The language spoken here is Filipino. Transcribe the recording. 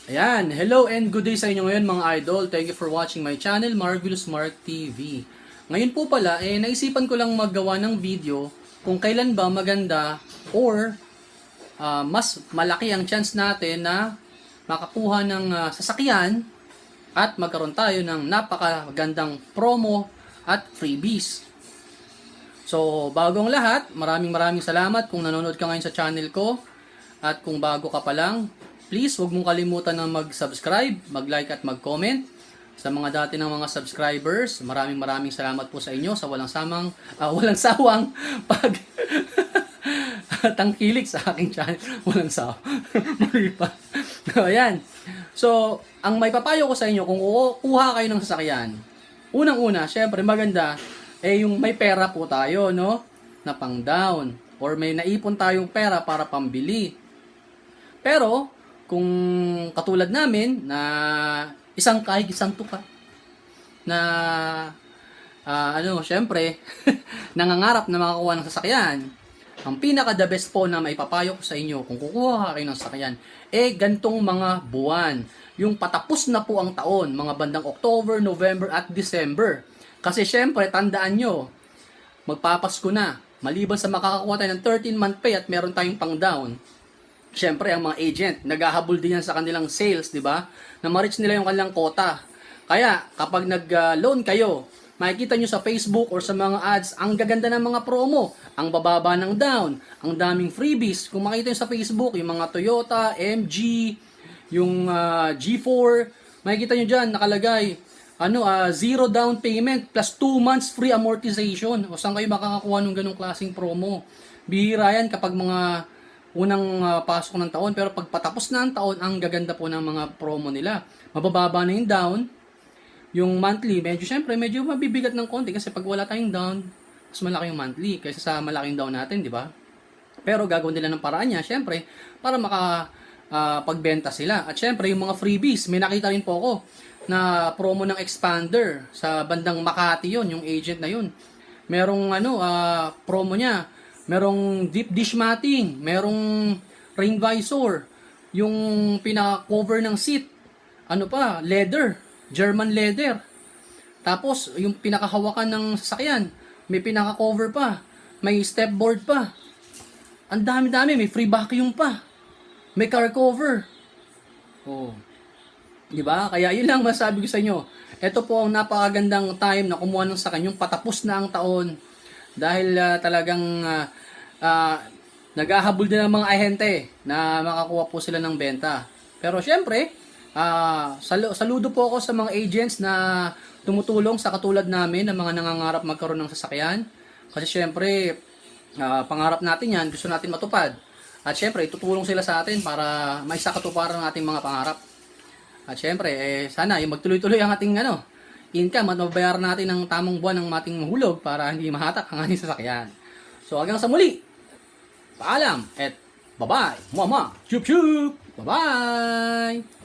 Ayan, hello and good day sa inyo ngayon mga idol. Thank you for watching my channel, Marvelous Mark TV. Ngayon po pala, naisipan ko lang maggawa ng video kung kailan ba maganda or mas malaki ang chance natin na makakuha ng sasakyan at magkaroon tayo ng napakagandang promo at freebies. So, bagong lahat, maraming salamat kung nanonood ka ngayon sa channel ko. At kung bago ka pa lang, please huwag mong kalimutan na mag-subscribe, mag-like at mag-comment. Sa mga dati ng mga subscribers, maraming salamat po sa inyo sa walang sawang pag tangkilik sa aking channel. Walang sawa. Mali pa. Ayan. So, ang may papayo ko sa inyo, kung kukuha kayo ng sasakyan, unang-una, syempre maganda, yung may pera po tayo, no? Na pang down. Or may naipon tayong pera para pambili. Pero, kung katulad namin, na isang tuka, na, syempre, nangangarap na makakuha ng sasakyan, ang pinaka the best po na maipapayo ko sa inyo, kung kukuha kayo ng sasakyan, gantong mga buwan. Yung patapos na po ang taon, mga bandang October, November, at December. Kasi syempre, tandaan nyo, magpapasko na. Maliban sa makakakuha tayo ng 13-month pay at meron tayong pang down, syempre, ang mga agent, naghahabol din yan sa kanilang sales, di ba? Na ma-reach nila yung kanilang quota. Kaya, kapag nag-loan kayo, makikita nyo sa Facebook or sa mga ads, ang gaganda ng mga promo, ang bababa ng down, ang daming freebies. Kung makita nyo sa Facebook, yung mga Toyota, MG, yung G4, makikita nyo dyan, nakalagay, 0 down payment plus 2 months free amortization. O saan kayo makakakuha ng ganong klaseng promo? Bihira yan kapag mga unang pasok ng taon, pero pag patapos na ang taon, ang gaganda po ng mga promo nila. Mabababa na yung down, yung monthly, medyo mabibigat ng konti kasi pag wala tayong down, mas malaki yung monthly kaysa sa malaking down natin, di ba? Pero gagawin nila ng paraan niya, syempre, para pagbenta sila. At syempre, yung mga freebies, may nakita rin po ako na promo ng Expander sa bandang Makati yon, yung agent na yun. Merong promo niya, merong deep dish matting, merong rain visor, yung pinaka-cover ng seat, leather, German leather. Tapos, yung pinakahawakan ng sasakyan, may pinaka-cover pa, may stepboard pa. Ang dami-dami, may free vacuum pa. May car cover. Oh. Di ba? Kaya yun lang masabi ko sa inyo. Ito po ang napakagandang time na kumuha ng sasakyan, yung patapos na ang taon. Dahil talagang naghahabol din ng mga ahente na makakuha po sila ng benta. Pero syempre, saludo po ako sa mga agents na tumutulong sa katulad namin na mga nangangarap magkaroon ng sasakyan. Kasi syempre, pangarap natin yan, gusto natin matupad. At syempre, itutulong sila sa atin para maisakatuparan ang ating mga pangarap. At syempre, sana yung magtuloy-tuloy ang ating income at mabayaran natin ng tamang buwan ng ating mahulog para hindi mahatak ang ating sasakyan. So hanggang sa muli, paalam at bye-bye. Mama, chup chup. Bye-bye.